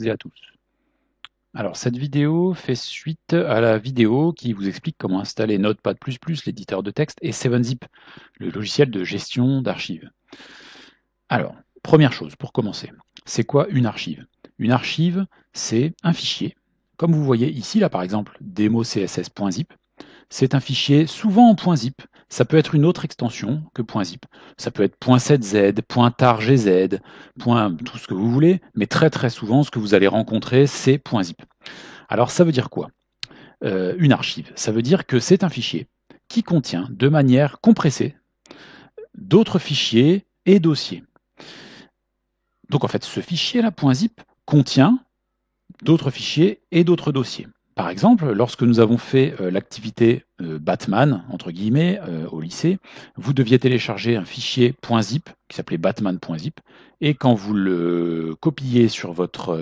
Et à tous. Alors, cette vidéo fait suite à la vidéo qui vous explique comment installer Notepad++, l'éditeur de texte, et 7zip, le logiciel de gestion d'archives. Alors, première chose pour commencer, c'est quoi une archive? Une archive, c'est un fichier. Comme vous voyez ici, là par exemple, demo.css.zip, c'est un fichier souvent en .zip. Ça peut être une autre extension que .zip. Ça peut être .7z, .targz, tout ce que vous voulez, mais très souvent, ce que vous allez rencontrer, c'est .zip. Alors ça veut dire quoi? Une archive, ça veut dire que c'est un fichier qui contient de manière compressée d'autres fichiers et dossiers. Donc en fait, ce fichier-là, .zip, contient d'autres fichiers et d'autres dossiers. Par exemple, lorsque nous avons fait l'activité Batman, entre guillemets, au lycée, vous deviez télécharger un fichier .zip qui s'appelait batman.zip, et quand vous le copiez sur votre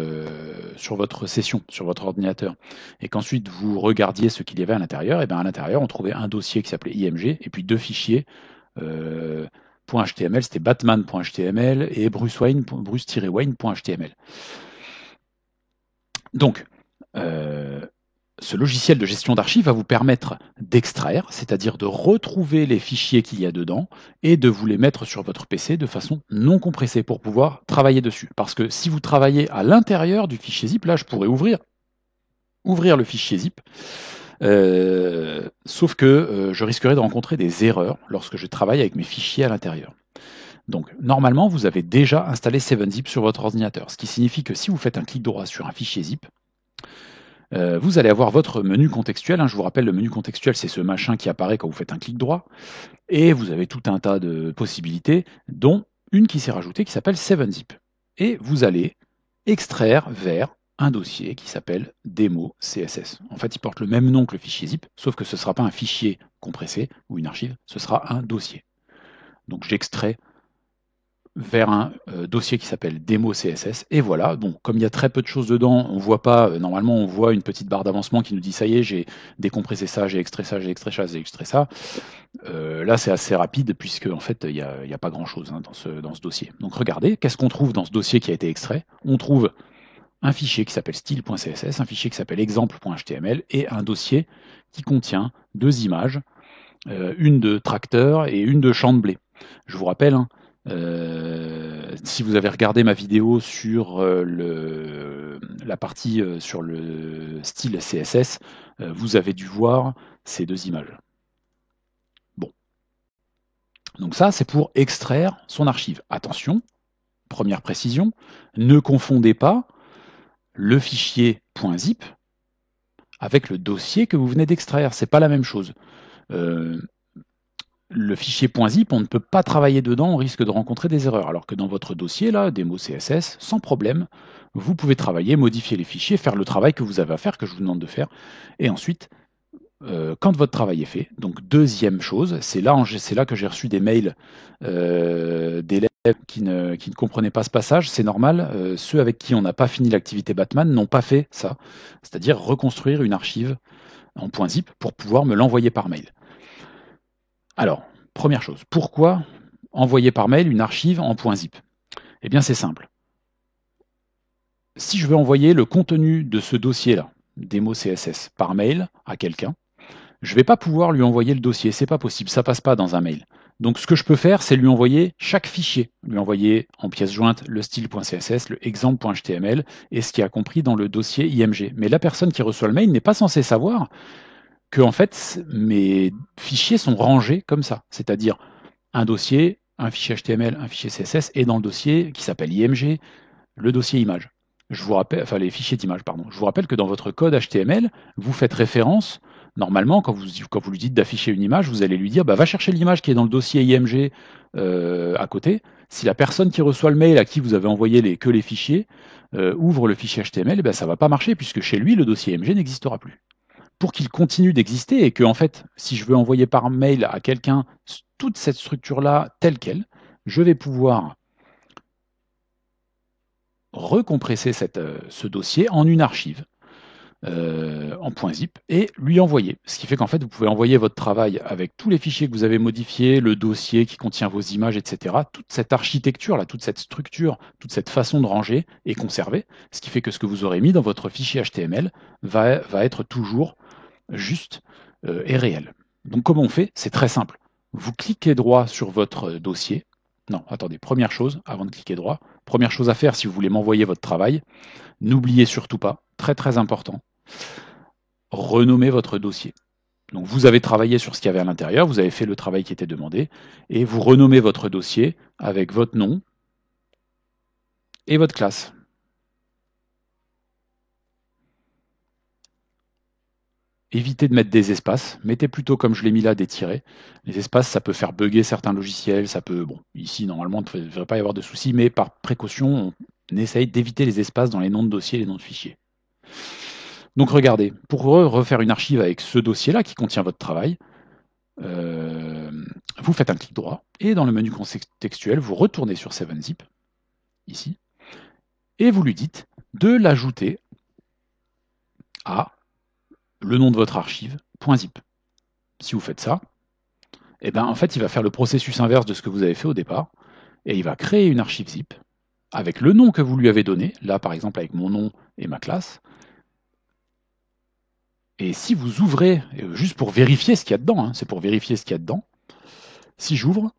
session, sur votre ordinateur, et qu'ensuite vous regardiez ce qu'il y avait à l'intérieur, et bien à l'intérieur, on trouvait un dossier qui s'appelait IMG, et puis deux fichiers .html, c'était batman.html et bruce-wayne.html. Donc, ce logiciel de gestion d'archives va vous permettre d'extraire, c'est-à-dire de retrouver les fichiers qu'il y a dedans et de vous les mettre sur votre PC de façon non compressée pour pouvoir travailler dessus. Parce que si vous travaillez à l'intérieur du fichier zip, là je pourrais ouvrir le fichier zip, sauf que je risquerais de rencontrer des erreurs lorsque je travaille avec mes fichiers à l'intérieur. Donc normalement vous avez déjà installé 7zip sur votre ordinateur, ce qui signifie que si vous faites un clic droit sur un fichier zip, vous allez avoir votre menu contextuel. Je vous rappelle, le menu contextuel, c'est ce machin qui apparaît quand vous faites un clic droit. Et vous avez tout un tas de possibilités, dont une qui s'est rajoutée qui s'appelle 7zip. Et vous allez extraire vers un dossier qui s'appelle démo CSS. En fait, il porte le même nom que le fichier zip, sauf que ce ne sera pas un fichier compressé ou une archive, ce sera un dossier. Donc j'extrais vers un dossier qui s'appelle démo CSS, et voilà. Bon, comme il y a très peu de choses dedans, on voit pas, normalement on voit une petite barre d'avancement qui nous dit ça y est, j'ai décompressé ça, j'ai extrait ça, j'ai extrait ça, j'ai extrait ça. Là c'est assez rapide puisque en fait il y a pas grand chose dans ce dossier. Donc regardez, qu'est-ce qu'on trouve dans ce dossier qui a été extrait? On trouve un fichier qui s'appelle style.css, un fichier qui s'appelle exemple.html et un dossier qui contient deux images, une de tracteur et une de champ de blé. Je vous rappelle, si vous avez regardé ma vidéo sur la partie sur le style CSS, vous avez dû voir ces deux images. Bon, donc ça c'est pour extraire son archive. Attention, première précision, ne confondez pas le fichier .zip avec le dossier que vous venez d'extraire. C'est pas la même chose. Le fichier .zip, on ne peut pas travailler dedans, on risque de rencontrer des erreurs. Alors que dans votre dossier, là, démo CSS, sans problème, vous pouvez travailler, modifier les fichiers, faire le travail que vous avez à faire, que je vous demande de faire. Et ensuite, quand votre travail est fait, donc deuxième chose, c'est là que j'ai reçu des mails d'élèves qui ne comprenaient pas ce passage. C'est normal, ceux avec qui on n'a pas fini l'activité Batman n'ont pas fait ça, c'est-à-dire reconstruire une archive en .zip pour pouvoir me l'envoyer par mail. Alors, première chose, pourquoi envoyer par mail une archive en .zip? Eh bien, c'est simple. Si je veux envoyer le contenu de ce dossier-là, démo CSS, par mail à quelqu'un, je ne vais pas pouvoir lui envoyer le dossier, c'est pas possible, ça passe pas dans un mail. Donc ce que je peux faire, c'est lui envoyer chaque fichier, lui envoyer en pièce jointe le style.css, le exemple.html et ce qui a compris dans le dossier IMG. Mais la personne qui reçoit le mail n'est pas censée savoir que en fait mes fichiers sont rangés comme ça, c'est-à-dire un dossier, un fichier HTML, un fichier CSS, et dans le dossier qui s'appelle IMG, le dossier image. Je vous rappelle, enfin les fichiers d'image, pardon. Je vous rappelle que dans votre code HTML, vous faites référence, normalement, quand vous lui dites d'afficher une image, vous allez lui dire, bah, va chercher l'image qui est dans le dossier IMG à côté. Si la personne qui reçoit le mail à qui vous avez envoyé que les fichiers ouvre le fichier HTML, eh ben, ça ne va pas marcher puisque chez lui, le dossier IMG n'existera plus. Pour qu'il continue d'exister et que, en fait, si je veux envoyer par mail à quelqu'un toute cette structure-là telle qu'elle, je vais pouvoir recompresser ce dossier en une archive. en .zip et lui envoyer. Ce qui fait qu'en fait, vous pouvez envoyer votre travail avec tous les fichiers que vous avez modifiés, le dossier qui contient vos images, etc. Toute cette architecture, là, toute cette structure, toute cette façon de ranger est conservée, ce qui fait que ce que vous aurez mis dans votre fichier HTML va être toujours juste et réel. Donc comment on fait? C'est très simple. Vous cliquez droit sur votre dossier. Non, attendez, première chose, avant de cliquer droit, première chose à faire si vous voulez m'envoyer votre travail, n'oubliez surtout pas, très très important, renommez votre dossier. Donc vous avez travaillé sur ce qu'il y avait à l'intérieur, vous avez fait le travail qui était demandé, et vous renommez votre dossier avec votre nom et votre classe. Évitez de mettre des espaces, mettez plutôt comme je l'ai mis là des tirets. Les espaces, ça peut faire bugger certains logiciels, ça peut, bon, ici normalement il ne devrait pas y avoir de soucis, mais par précaution, on essaye d'éviter les espaces dans les noms de dossiers et les noms de fichiers. Donc regardez, pour refaire une archive avec ce dossier-là qui contient votre travail, vous faites un clic droit et dans le menu contextuel, vous retournez sur 7zip, ici, et vous lui dites de l'ajouter à le nom de votre archive, .zip. Si vous faites ça, et ben en fait, il va faire le processus inverse de ce que vous avez fait au départ, et il va créer une archive zip avec le nom que vous lui avez donné, là par exemple avec mon nom et ma classe. Et si vous ouvrez, juste pour vérifier ce qu'il y a dedans, hein, c'est pour vérifier ce qu'il y a dedans, si j'ouvre,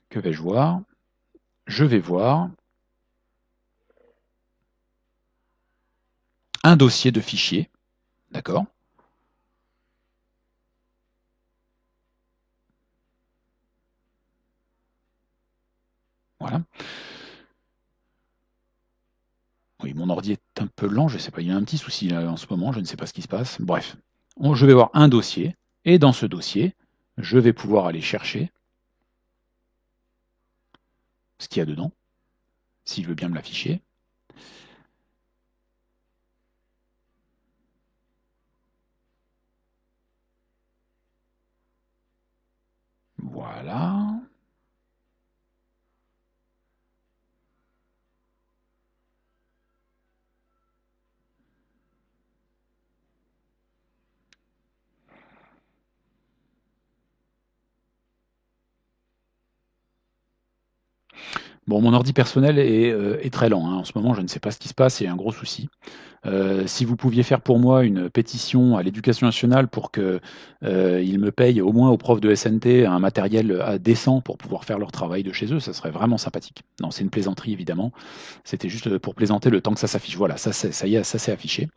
que vais-je voir? Je vais voir un dossier de fichiers, d'accord? Voilà. Oui, mon ordi est un peu lent, je ne sais pas, il y a un petit souci là, en ce moment, je ne sais pas ce qui se passe. Bref, je vais voir un dossier, et dans ce dossier, je vais pouvoir aller chercher ce qu'il y a dedans, s'il veut bien me l'afficher. Voilà. Bon, mon ordi personnel est très lent, hein. En ce moment, je ne sais pas ce qui se passe, il y a un gros souci. Si vous pouviez faire pour moi une pétition à l'Éducation nationale pour qu'ils me payent au moins aux profs de SNT un matériel décent pour pouvoir faire leur travail de chez eux, ça serait vraiment sympathique. Non, c'est une plaisanterie évidemment. C'était juste pour plaisanter le temps que ça s'affiche. Voilà, ça y est, ça s'est affiché.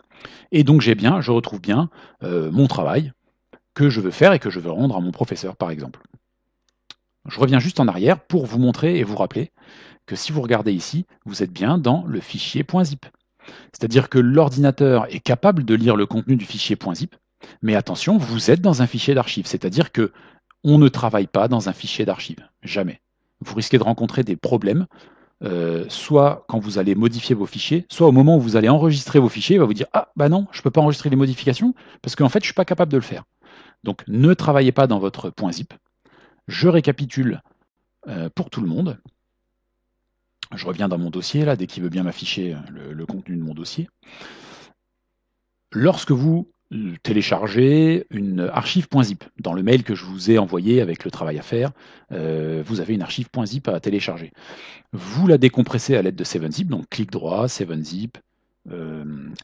Et donc je retrouve bien mon travail que je veux faire et que je veux rendre à mon professeur, par exemple. Je reviens juste en arrière pour vous montrer et vous rappeler que si vous regardez ici, vous êtes bien dans le fichier .zip. C'est-à-dire que l'ordinateur est capable de lire le contenu du fichier .zip, mais attention, vous êtes dans un fichier d'archive, c'est-à-dire que on ne travaille pas dans un fichier d'archive, jamais. Vous risquez de rencontrer des problèmes, soit quand vous allez modifier vos fichiers, soit au moment où vous allez enregistrer vos fichiers, il va vous dire ah bah non, je ne peux pas enregistrer les modifications parce qu'en fait je ne suis pas capable de le faire. Donc ne travaillez pas dans votre .zip. Je récapitule pour tout le monde. Je reviens dans mon dossier, là, dès qu'il veut bien m'afficher le contenu de mon dossier. Lorsque vous téléchargez une archive.zip, dans le mail que je vous ai envoyé avec le travail à faire, vous avez une archive.zip à télécharger. Vous la décompressez à l'aide de 7zip, donc clic droit, 7zip,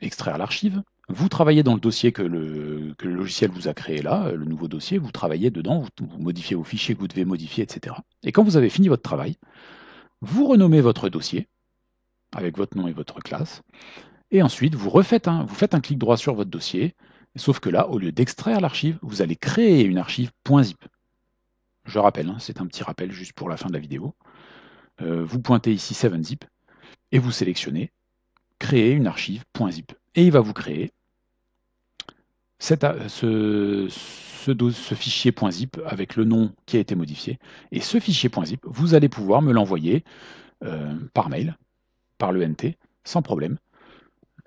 extraire l'archive. Vous travaillez dans le dossier que le logiciel vous a créé là, le nouveau dossier, vous travaillez dedans, vous modifiez vos fichiers que vous devez modifier, etc. Et quand vous avez fini votre travail, vous renommez votre dossier avec votre nom et votre classe, et ensuite vous faites un clic droit sur votre dossier, sauf que là, au lieu d'extraire l'archive, vous allez créer une archive .zip. Je rappelle, hein, c'est un petit rappel juste pour la fin de la vidéo. Vous pointez ici 7zip et vous sélectionnez créer une archive .zip. Et il va vous créer ce fichier .zip avec le nom qui a été modifié. Et ce fichier .zip, vous allez pouvoir me l'envoyer par mail, par l'ENT, sans problème.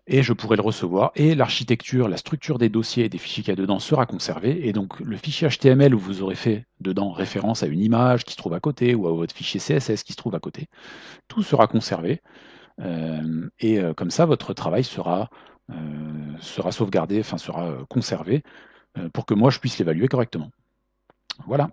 Et je pourrai le recevoir, et l'architecture, la structure des dossiers et des fichiers qu'il y a dedans sera conservée, et donc le fichier HTML où vous aurez fait dedans référence à une image qui se trouve à côté, ou à votre fichier CSS qui se trouve à côté, tout sera conservé Et comme ça, votre travail sera sauvegardé, enfin sera conservé, pour que moi je puisse l'évaluer correctement. Voilà.